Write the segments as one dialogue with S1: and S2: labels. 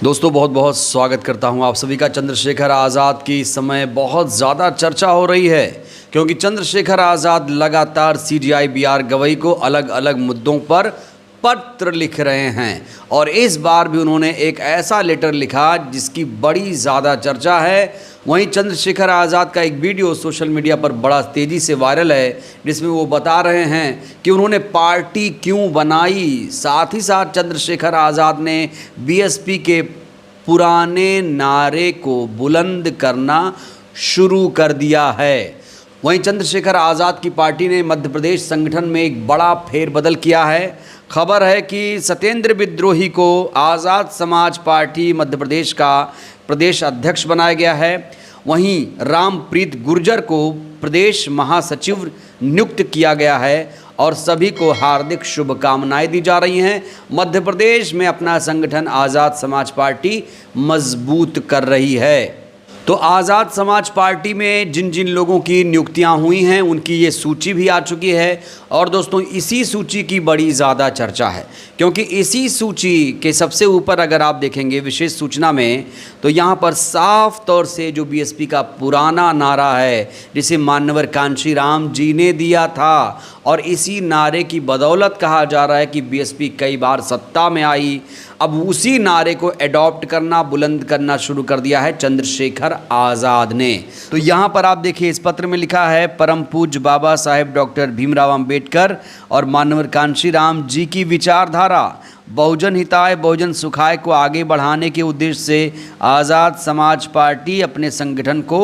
S1: दोस्तों बहुत बहुत स्वागत करता हूं आप सभी का। चंद्रशेखर आज़ाद की इस समय बहुत ज़्यादा चर्चा हो रही है क्योंकि चंद्रशेखर आज़ाद लगातार सीजीआई बीआर गवई को अलग अलग मुद्दों पर पत्र लिख रहे हैं और इस बार भी उन्होंने एक ऐसा लेटर लिखा जिसकी बड़ी ज़्यादा चर्चा है। वहीं चंद्रशेखर आज़ाद का एक वीडियो सोशल मीडिया पर बड़ा तेज़ी से वायरल है जिसमें वो बता रहे हैं कि उन्होंने पार्टी क्यों बनाई। साथ ही साथ चंद्रशेखर आज़ाद ने बीएसपी के पुराने नारे को बुलंद करना शुरू कर दिया है। वहीं चंद्रशेखर आज़ाद की पार्टी ने मध्य प्रदेश संगठन में एक बड़ा फेरबदल किया है। खबर है कि सत्येंद्र विद्रोही को आज़ाद समाज पार्टी मध्य प्रदेश का प्रदेश अध्यक्ष बनाया गया है। वहीं रामप्रीत गुर्जर को प्रदेश महासचिव नियुक्त किया गया है और सभी को हार्दिक शुभकामनाएं दी जा रही हैं। मध्य प्रदेश में अपना संगठन आज़ाद समाज पार्टी मजबूत कर रही है। तो आज़ाद समाज पार्टी में जिन जिन लोगों की नियुक्तियां हुई हैं उनकी ये सूची भी आ चुकी है और दोस्तों इसी सूची की बड़ी ज़्यादा चर्चा है क्योंकि इसी सूची के सबसे ऊपर अगर आप देखेंगे विशेष सूचना में तो यहाँ पर साफ तौर से जो बीएसपी का पुराना नारा है जिसे मान्यवर कांशीराम जी ने दिया था और इसी नारे की बदौलत कहा जा रहा है कि बीएसपी कई बार सत्ता में आई, अब उसी नारे को एडॉप्ट करना बुलंद करना शुरू कर दिया है चंद्रशेखर आज़ाद ने। तो यहाँ पर आप देखिए इस पत्र में लिखा है, परम पूज्य बाबा साहेब डॉक्टर भीमराव अंबेडकर और मान्यवर कांशीराम जी की विचारधारा बहुजन हिताय बहुजन सुखाय को आगे बढ़ाने के उद्देश्य से आज़ाद समाज पार्टी अपने संगठन को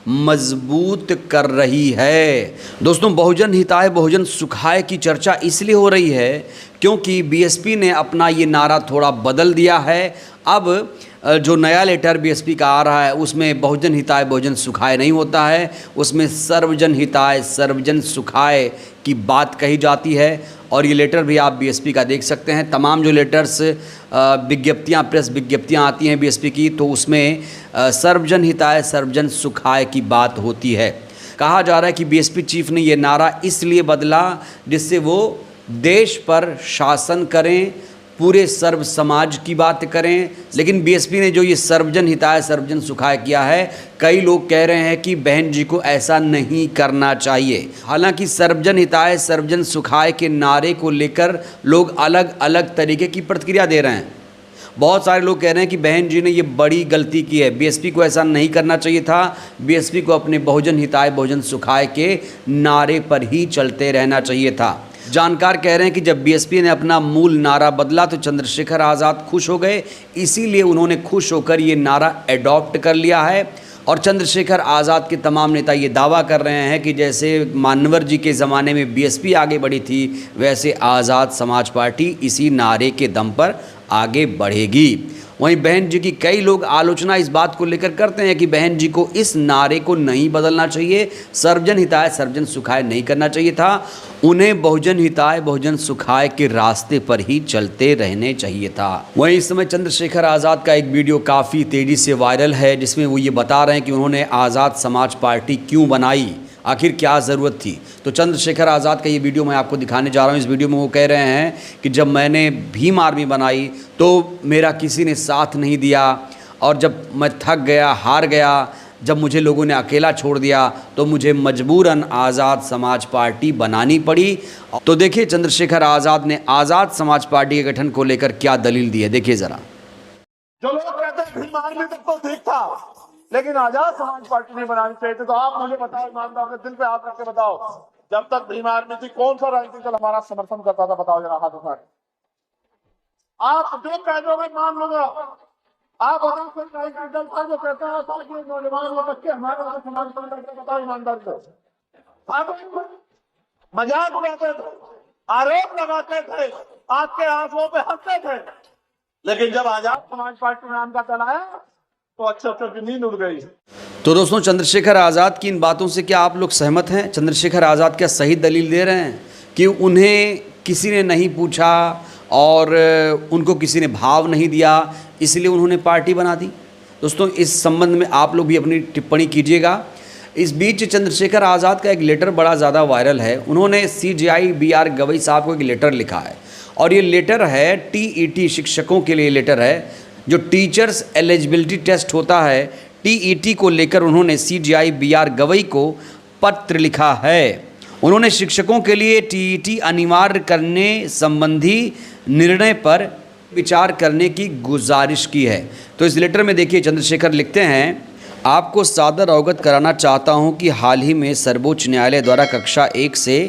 S1: मजबूत कर रही है। दोस्तों बहुजन हिताय बहुजन सुखाय की चर्चा इसलिए हो रही है क्योंकि बीएसपी ने अपना ये नारा थोड़ा बदल दिया है। अब जो नया लेटर बीएसपी का आ रहा है उसमें बहुजन हिताय बहुजन सुखाय नहीं होता है, उसमें सर्वजन हिताय सर्वजन सुखाय की बात कही जाती है। और ये लेटर भी आप बीएसपी का देख सकते हैं। तमाम जो लेटर्स विज्ञप्तियाँ प्रेस विज्ञप्तियाँ आती हैं बीएसपी की तो उसमें सर्वजन हिताय सर्वजन सुखाय की बात होती है। कहा जा रहा है कि बीएसपी चीफ ने ये नारा इसलिए बदला जिससे वो देश पर शासन करें, पूरे सर्व समाज की बात करें। लेकिन बीएसपी ने जो ये सर्वजन हिताय सर्वजन सुखाय किया है, कई लोग कह रहे हैं कि बहन जी को ऐसा नहीं करना चाहिए। हालांकि सर्वजन हिताय सर्वजन सुखाय के नारे को लेकर लोग अलग अलग तरीके की प्रतिक्रिया दे रहे हैं। बहुत सारे लोग कह रहे हैं कि बहन जी ने ये बड़ी गलती की है, बीएसपी को ऐसा नहीं करना चाहिए था, बीएसपी को अपने बहुजन हिताय बहुजन सुखाय के नारे पर ही चलते रहना चाहिए था। जानकार कह रहे हैं कि जब बीएसपी ने अपना मूल नारा बदला तो चंद्रशेखर आज़ाद खुश हो गए, इसीलिए उन्होंने खुश होकर ये नारा एडॉप्ट कर लिया है। और चंद्रशेखर आज़ाद के तमाम नेता ये दावा कर रहे हैं कि जैसे मान्यवर जी के ज़माने में बीएसपी आगे बढ़ी थी वैसे आज़ाद समाज पार्टी इसी नारे के दम पर आगे बढ़ेगी। वहीं बहन जी की कई लोग आलोचना इस बात को लेकर करते हैं कि बहन जी को इस नारे को नहीं बदलना चाहिए, सर्वजन हिताय सर्वजन सुखाय नहीं करना चाहिए था, उन्हें बहुजन हिताय बहुजन सुखाय के रास्ते पर ही चलते रहने चाहिए था। वहीं इस समय चंद्रशेखर आज़ाद का एक वीडियो काफ़ी तेज़ी से वायरल है जिसमें वो ये बता रहे हैं कि उन्होंने आज़ाद समाज पार्टी क्यों बनाई, आखिर क्या ज़रूरत थी। तो चंद्रशेखर आज़ाद का ये वीडियो मैं आपको दिखाने जा रहा हूँ। इस वीडियो में वो कह रहे हैं कि जब मैंने भीम आर्मी बनाई तो मेरा किसी ने साथ नहीं दिया और जब मैं थक गया हार गया, जब मुझे लोगों ने अकेला छोड़ दिया तो मुझे मजबूरन आज़ाद समाज पार्टी बनानी पड़ी। तो देखिए चंद्रशेखर आज़ाद ने आज़ाद समाज पार्टी के गठन को लेकर क्या दलील दी है, देखिए ज़रा।
S2: जो लोग कहते हैं भीम आर्मी तक तो ठीक था लेकिन आजाद समाज पार्टी नहीं बनानी चाहिए थी, तो आप मुझे बताओ, ईमानदार अपने दिल पे हाथ रख के बताओ, जब तक भीम आर्मी थी कौन सा राजनीतिक दल हमारा समर्थन करता था, बताओ जरा हाथ उठा के। आप जो कह दो मैं मान लूंगा। आप बताओ कोई राजनीतिक दल था जो कहता है ताकि नौजवान वो बच्चे हमारे समाज करके, बताओ ईमानदार से। आप मजाक उड़ाते थे, आरोप लगाते थे, आपके आंसुओं पे हंसते थे, लेकिन जब आजाद समाज पार्टी नाम का चलाया तो अच्छे की नींद उड़ गई।
S1: तो दोस्तों चंद्रशेखर आज़ाद की इन बातों से क्या आप लोग सहमत हैं? चंद्रशेखर आज़ाद क्या सही दलील दे रहे हैं कि उन्हें किसी ने नहीं पूछा और उनको किसी ने भाव नहीं दिया इसलिए उन्होंने पार्टी बना दी? दोस्तों इस संबंध में आप लोग भी अपनी टिप्पणी कीजिएगा। इस बीच चंद्रशेखर आज़ाद का एक लेटर बड़ा ज़्यादा वायरल है। उन्होंने सीजीआई बीआर गवई साहब को एक लेटर लिखा है और ये लेटर है टीईटी शिक्षकों के लिए लेटर है। जो टीचर्स एलिजिबिलिटी टेस्ट होता है टीईटी को लेकर उन्होंने सीजीआई बीआर गवई को पत्र लिखा है। उन्होंने शिक्षकों के लिए टीईटी अनिवार्य करने संबंधी निर्णय पर विचार करने की गुजारिश की है। तो इस लेटर में देखिए चंद्रशेखर लिखते हैं, आपको सादर अवगत कराना चाहता हूं कि हाल ही में सर्वोच्च न्यायालय द्वारा कक्षा 1 से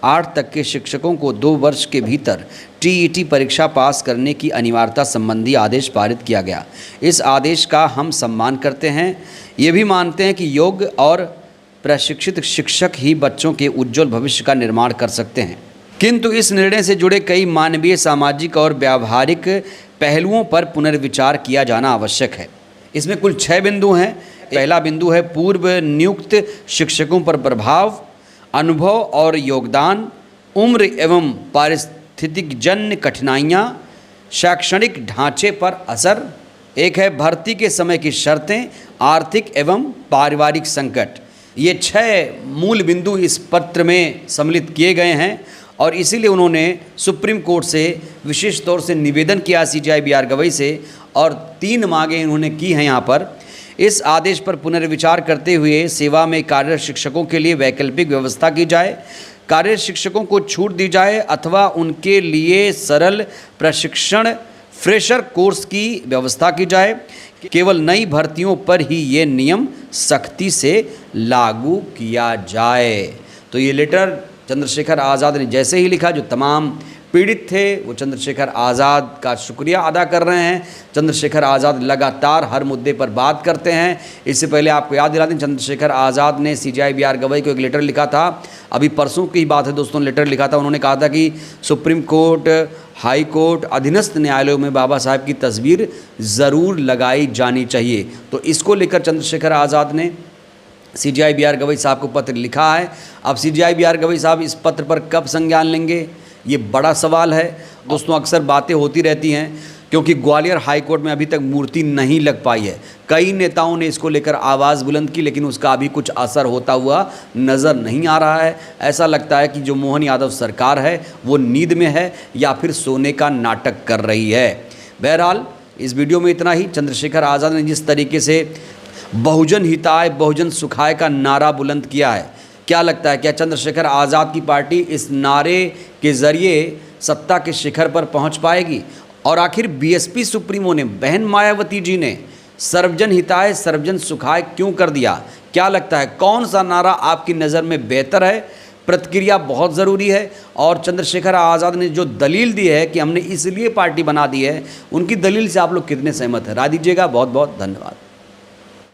S1: 8 तक के शिक्षकों को 2 वर्ष के भीतर टीईटी परीक्षा पास करने की अनिवार्यता संबंधी आदेश पारित किया गया। इस आदेश का हम सम्मान करते हैं। ये भी मानते हैं कि योग्य और प्रशिक्षित शिक्षक ही बच्चों के उज्जवल भविष्य का निर्माण कर सकते हैं, किंतु इस निर्णय से जुड़े कई मानवीय, सामाजिक और व्यावहारिक पहलुओं पर पुनर्विचार किया जाना आवश्यक है। इसमें कुल 6 बिंदु हैं। पहला बिंदु है पूर्व नियुक्त शिक्षकों पर प्रभाव, अनुभव और योगदान, उम्र एवं पारिस्थितिक जन्य कठिनाइयाँ, शैक्षणिक ढांचे पर असर। एक है भर्ती के समय की शर्तें, आर्थिक एवं पारिवारिक संकट। ये 6 मूल बिंदु इस पत्र में सम्मिलित किए गए हैं और इसीलिए उन्होंने सुप्रीम कोर्ट से विशेष तौर से निवेदन किया सीजीआई बीआर गवई से और 3 मांगें इन्होंने की हैं यहाँ पर। इस आदेश पर पुनर्विचार करते हुए सेवा में कार्यरत शिक्षकों के लिए वैकल्पिक व्यवस्था की जाए, कार्यरत शिक्षकों को छूट दी जाए अथवा उनके लिए सरल प्रशिक्षण फ्रेशर कोर्स की व्यवस्था की जाए। केवल नई भर्तियों पर ही ये नियम सख्ती से लागू किया जाए। तो ये लेटर चंद्रशेखर आज़ाद ने जैसे ही लिखा, जो तमाम पीड़ित थे वो चंद्रशेखर आज़ाद का शुक्रिया अदा कर रहे हैं। चंद्रशेखर आज़ाद लगातार हर मुद्दे पर बात करते हैं। इससे पहले आपको याद दिला दें, चंद्रशेखर आज़ाद ने सीजीआई बीआर गवई को एक लेटर लिखा था। अभी परसों की बात है दोस्तों, लेटर लिखा था। उन्होंने कहा था कि सुप्रीम कोर्ट, हाई कोर्ट, अधीनस्थ न्यायालयों में बाबा साहब की तस्वीर ज़रूर लगाई जानी चाहिए। तो इसको लेकर चंद्रशेखर आज़ाद ने सीजीआई बीआर गवई साहब को पत्र लिखा है। अब सीजीआई बीआर गवई साहब इस पत्र पर कब संज्ञान लेंगे, ये बड़ा सवाल है दोस्तों। अक्सर बातें होती रहती हैं क्योंकि ग्वालियर हाई कोर्ट में अभी तक मूर्ति नहीं लग पाई है। कई नेताओं ने इसको लेकर आवाज़ बुलंद की, लेकिन उसका अभी कुछ असर होता हुआ नज़र नहीं आ रहा है। ऐसा लगता है कि जो मोहन यादव सरकार है वो नींद में है या फिर सोने का नाटक कर रही है। बहरहाल इस वीडियो में इतना ही। चंद्रशेखर आज़ाद ने जिस तरीके से बहुजन हिताय बहुजन सुखाय का नारा बुलंद किया है, क्या लगता है क्या चंद्रशेखर आज़ाद की पार्टी इस नारे के ज़रिए सत्ता के शिखर पर पहुंच पाएगी? और आखिर बीएसपी सुप्रीमो ने, बहन मायावती जी ने सर्वजन हिताय सर्वजन सुखाय क्यों कर दिया? क्या लगता है कौन सा नारा आपकी नज़र में बेहतर है? प्रतिक्रिया बहुत ज़रूरी है। और चंद्रशेखर आज़ाद ने जो दलील दी है कि हमने इसलिए पार्टी बना दी है, उनकी दलील से आप लोग कितने सहमत हैं? राय दीजिएगा। बहुत बहुत धन्यवाद।